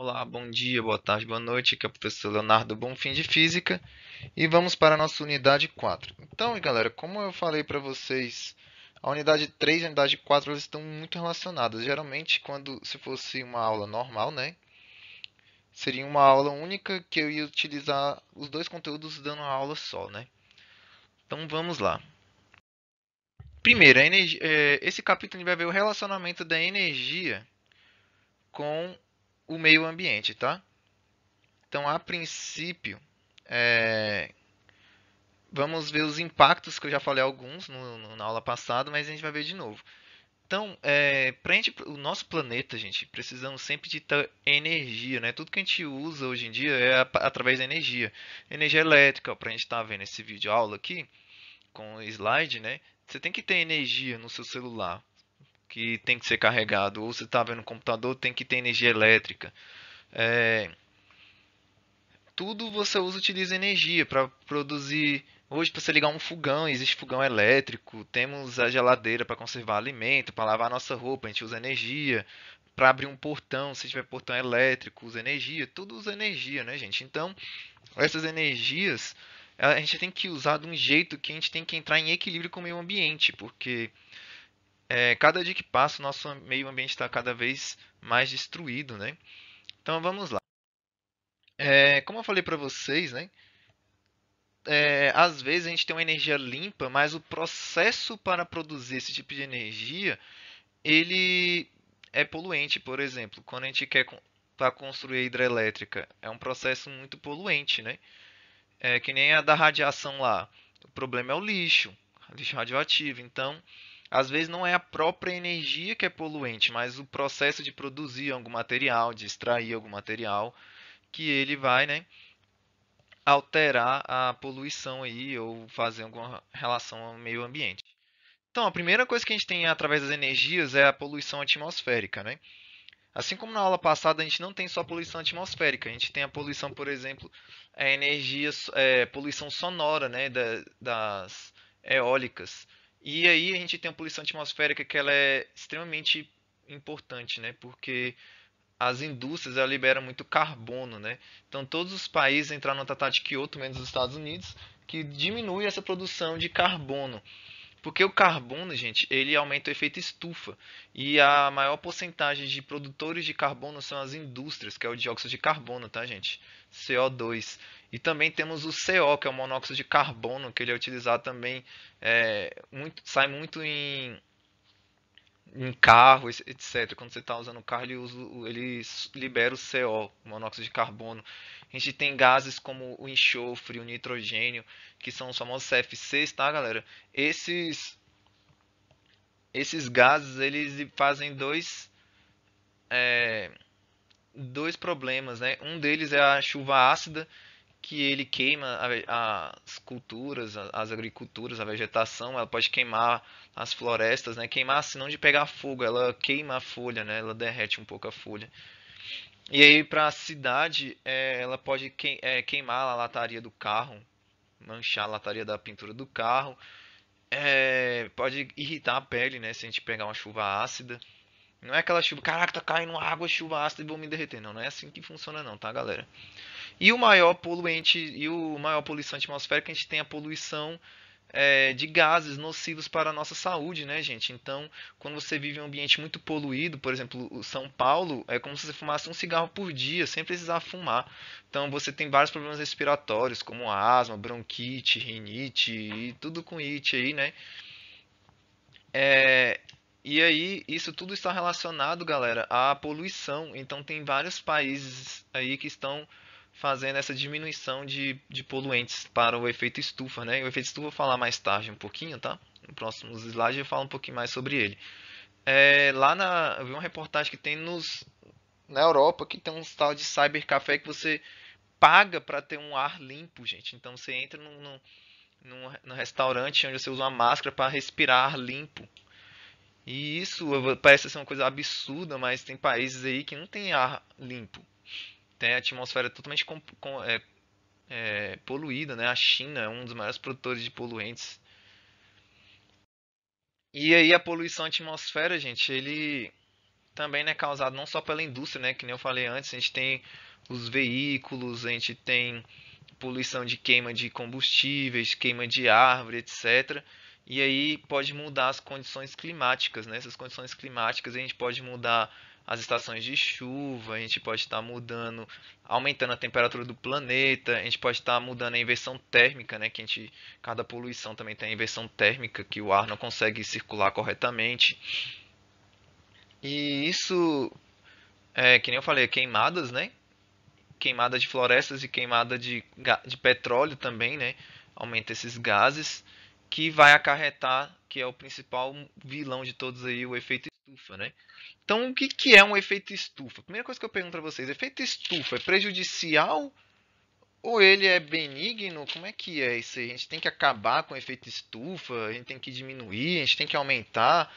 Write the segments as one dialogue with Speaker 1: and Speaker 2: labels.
Speaker 1: Olá, bom dia, boa tarde, boa noite. Aqui é o professor Leonardo Bonfim de Física e vamos para a nossa unidade 4. Então, galera, como eu falei para vocês, a unidade 3 e a unidade 4 elas estão muito relacionadas. Geralmente, quando se fosse uma aula normal, né, seria uma aula única que eu ia utilizar os dois conteúdos dando uma aula só, né? Então, vamos lá. Primeiro, esse capítulo vai ver o relacionamento da energia com o meio ambiente, tá? Então, a princípio, é, vamos ver os impactos que eu já falei alguns na aula passada, mas a gente vai ver de novo. Então, o nosso planeta, gente, precisamos sempre de ter energia, né? Tudo que a gente usa hoje em dia é através da energia. Energia elétrica, para a gente estar vendo esse vídeo aula aqui, com o slide, né? Você tem que ter energia no seu celular, que tem que ser carregado. Ou você está vendo no computador, tem que ter energia elétrica. É, tudo você utiliza energia para produzir. Hoje, para você ligar um fogão, existe fogão elétrico. Temos a geladeira para conservar alimento, para lavar nossa roupa, a gente usa energia. Para abrir um portão, se tiver portão elétrico, usa energia. Tudo usa energia, né, gente? Então, essas energias a gente tem que usar de um jeito que a gente tem que entrar em equilíbrio com o meio ambiente, porque cada dia que passa, o nosso meio ambiente está cada vez mais destruído, né? Então, vamos lá. Como eu falei para vocês, né? Às vezes a gente tem uma energia limpa, mas o processo para produzir esse tipo de energia, ele é poluente, por exemplo, quando a gente quer para construir a hidrelétrica, é um processo muito poluente, né? É que nem a da radiação lá. O problema é o lixo, lixo radioativo. Então, às vezes não é a própria energia que é poluente, mas o processo de produzir algum material, de extrair algum material, que ele vai, né, alterar a poluição aí ou fazer alguma relação ao meio ambiente. Então, a primeira coisa que a gente tem através das energias é a poluição atmosférica, né? Assim como na aula passada a gente não tem só poluição atmosférica, a gente tem a poluição, por exemplo, poluição sonora, né, das eólicas. E aí a gente tem a poluição atmosférica que ela é extremamente importante, né? Porque as indústrias ela liberam muito carbono, né? Então todos os países entraram no Tratado de Kyoto, menos os Estados Unidos, que diminui essa produção de carbono. Porque o carbono, gente, ele aumenta o efeito estufa. E a maior porcentagem de produtores de carbono são as indústrias, que é o dióxido de carbono, tá, gente? CO2. E também temos o CO, que é o monóxido de carbono, que ele é utilizado também, sai muito em carro, etc. Quando você está usando o carro, ele libera o CO, o monóxido de carbono. A gente tem gases como o enxofre, o nitrogênio, que são os famosos CFCs, tá, galera? Esses, esses gases, eles fazem dois problemas, né? Um deles é a chuva ácida, que ele queima as culturas, as agriculturas, a vegetação, ela pode queimar as florestas, né? Queimar assim, não de pegar fogo, ela queima a folha, né? Ela derrete um pouco a folha. E aí para a cidade, ela pode queimar a lataria do carro, manchar a lataria da pintura do carro. Pode irritar a pele, né? Se a gente pegar uma chuva ácida. Não é aquela chuva, caraca, tá caindo água, chuva ácida e vou me derreter. Não, não é assim que funciona não, tá, galera? E o maior poluente e o maior poluição atmosférica, a gente tem a poluição de gases nocivos para a nossa saúde, né, gente? Então, quando você vive em um ambiente muito poluído, por exemplo, o São Paulo, é como se você fumasse um cigarro por dia, sem precisar fumar. Então, você tem vários problemas respiratórios, como asma, bronquite, rinite e tudo com it aí, né? É, e aí, isso tudo está relacionado, galera, à poluição. Então, tem vários países aí que estão fazendo essa diminuição de poluentes para o efeito estufa, né? O efeito estufa eu vou falar mais tarde um pouquinho, tá? No próximo slide eu falo um pouquinho mais sobre ele. Eu vi uma reportagem que tem na Europa que tem um tal de cybercafé que você paga para ter um ar limpo, gente. Então, você entra num restaurante onde você usa uma máscara para respirar ar limpo. E isso parece ser uma coisa absurda, mas tem países aí que não tem ar limpo. Tem a atmosfera totalmente poluída, né? A China é um dos maiores produtores de poluentes. E aí a poluição atmosfera, gente, ele também, né, causado não só pela indústria, né, que nem eu falei antes, a gente tem os veículos, a gente tem poluição de queima de combustíveis, queima de árvore, etc. E aí pode mudar as condições climáticas, né? Essas condições climáticas a gente pode mudar as estações de chuva, a gente pode estar mudando, aumentando a temperatura do planeta, a gente pode estar mudando a inversão térmica, né? Que a gente, cada poluição também tem a inversão térmica, que o ar não consegue circular corretamente. E isso, que nem eu falei, queimadas, né? Queimada de florestas e queimada de petróleo também, né? Aumenta esses gases, que vai acarretar, que é o principal vilão de todos aí, o efeito estufa, né? Então, o que, que é um efeito estufa? Primeira coisa que eu pergunto para vocês, efeito estufa é prejudicial ou ele é benigno? Como é que é isso aí? A gente tem que acabar com o efeito estufa, a gente tem que diminuir, a gente tem que aumentar.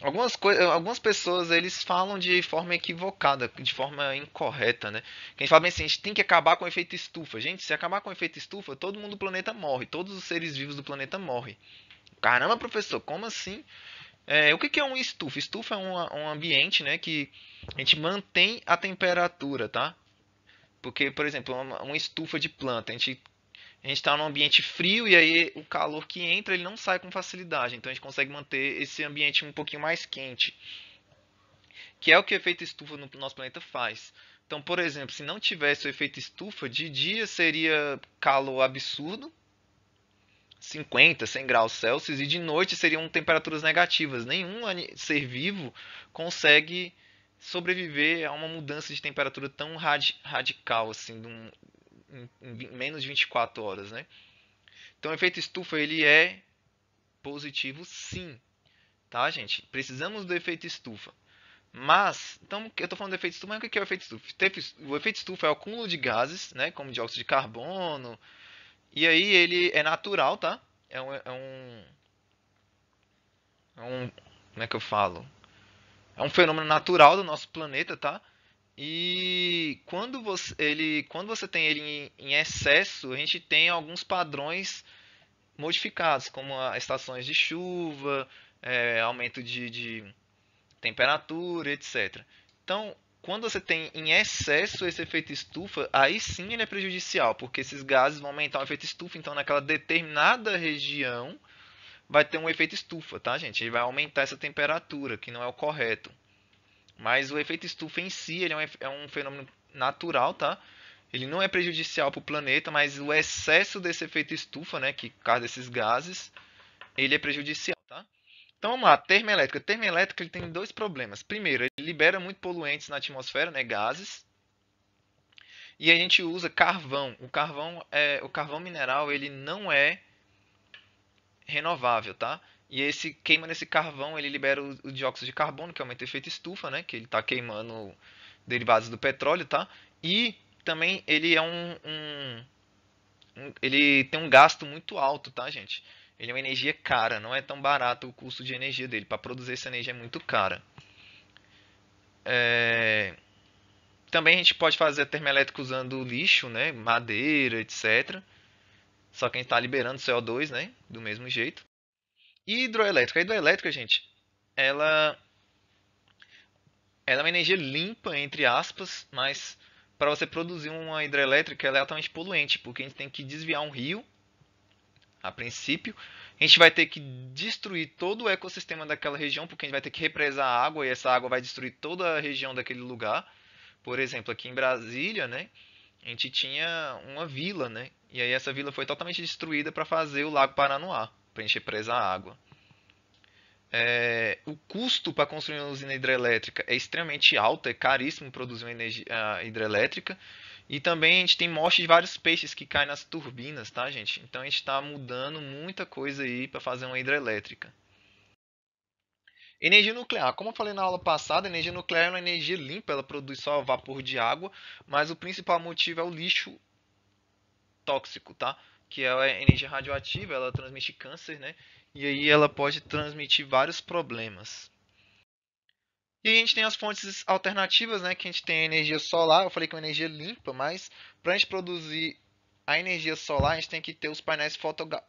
Speaker 1: Algumas pessoas eles falam de forma equivocada, de forma incorreta, né? Que a gente fala bem assim, a gente tem que acabar com o efeito estufa. Gente, se acabar com o efeito estufa, todo mundo do planeta morre, todos os seres vivos do planeta morrem. Caramba, professor, como assim? O que é um estufa? Estufa é um ambiente, né, que a gente mantém a temperatura, tá? Porque, por exemplo, uma estufa de planta, a gente está num ambiente frio e aí o calor que entra ele não sai com facilidade. Então a gente consegue manter esse ambiente um pouquinho mais quente, que é o que o efeito estufa no nosso planeta faz. Então, por exemplo, se não tivesse o efeito estufa, de dia seria calor absurdo, 50, 100 graus Celsius, e de noite seriam temperaturas negativas. Nenhum ser vivo consegue sobreviver a uma mudança de temperatura tão radical assim, em menos de 24 horas, né? Então, o efeito estufa ele é positivo, sim, tá, gente? Precisamos do efeito estufa. Mas, então, eu estou falando do efeito estufa, mas o que é o efeito estufa? O efeito estufa é o acúmulo de gases, né, como dióxido de carbono, e aí ele é natural, tá? É um, como é que eu falo? É um fenômeno natural do nosso planeta, tá? E quando você tem ele em excesso, a gente tem alguns padrões modificados, como as estações de chuva, aumento de temperatura, etc. Então, quando você tem em excesso esse efeito estufa, aí sim ele é prejudicial, porque esses gases vão aumentar o efeito estufa, então naquela determinada região vai ter um efeito estufa, tá, gente? Ele vai aumentar essa temperatura, que não é o correto. Mas o efeito estufa em si, ele é um fenômeno natural, tá? Ele não é prejudicial para o planeta, mas o excesso desse efeito estufa, né, que por causa desses gases, ele é prejudicial, tá? Então vamos lá, termoelétrica. Termoelétrica ele tem dois problemas. Primeiro, ele libera muito poluentes na atmosfera, né, gases. E a gente usa carvão. O carvão mineral, ele não é renovável, tá? E esse queima nesse carvão, ele libera o dióxido de carbono, que aumenta o efeito estufa, né, que ele está queimando derivados do petróleo, tá? E também ele é ele tem um gasto muito alto, tá, gente? Ele é uma energia cara, não é tão barato o custo de energia dele. Para produzir essa energia é muito cara. É, Também a gente pode fazer termoelétrica usando lixo, né? Madeira, etc. Só que a gente está liberando CO2, né? Do mesmo jeito. E hidroelétrica. A hidroelétrica, gente, ela, ela é uma energia limpa, entre aspas, mas para você produzir uma hidrelétrica ela é altamente poluente, porque a gente tem que desviar um rio, a princípio. A gente vai ter que destruir todo o ecossistema daquela região, porque a gente vai ter que represar a água e essa água vai destruir toda a região daquele lugar. Por exemplo, aqui em Brasília, né, a gente tinha uma vila, né, e aí essa vila foi totalmente destruída para fazer o Lago Paranoá, para a gente represar a água. O custo para construir uma usina hidrelétrica é extremamente alto, é caríssimo produzir uma energia hidrelétrica. E também a gente tem morte de vários peixes que caem nas turbinas, tá, gente? Então a gente está mudando muita coisa aí para fazer uma hidrelétrica. Energia nuclear. Como eu falei na aula passada, a energia nuclear é uma energia limpa, ela produz só vapor de água, mas o principal motivo é o lixo tóxico, tá? Que é a energia radioativa, ela transmite câncer, né? E aí ela pode transmitir vários problemas. E a gente tem as fontes alternativas, né? Que a gente tem a energia solar, eu falei que é uma energia limpa, mas para a gente produzir a energia solar, a gente tem que ter os painéis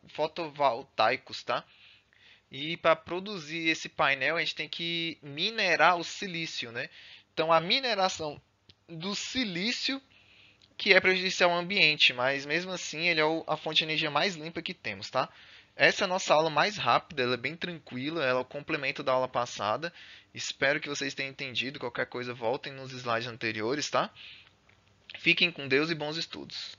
Speaker 1: fotovoltaicos, tá? E para produzir esse painel, a gente tem que minerar o silício, né? Então, a mineração do silício que é prejudicial ao ambiente, mas mesmo assim ele é a fonte de energia mais limpa que temos, tá? Essa é a nossa aula mais rápida, ela é bem tranquila, ela é o complemento da aula passada. Espero que vocês tenham entendido. Qualquer coisa, voltem nos slides anteriores, tá? Fiquem com Deus e bons estudos.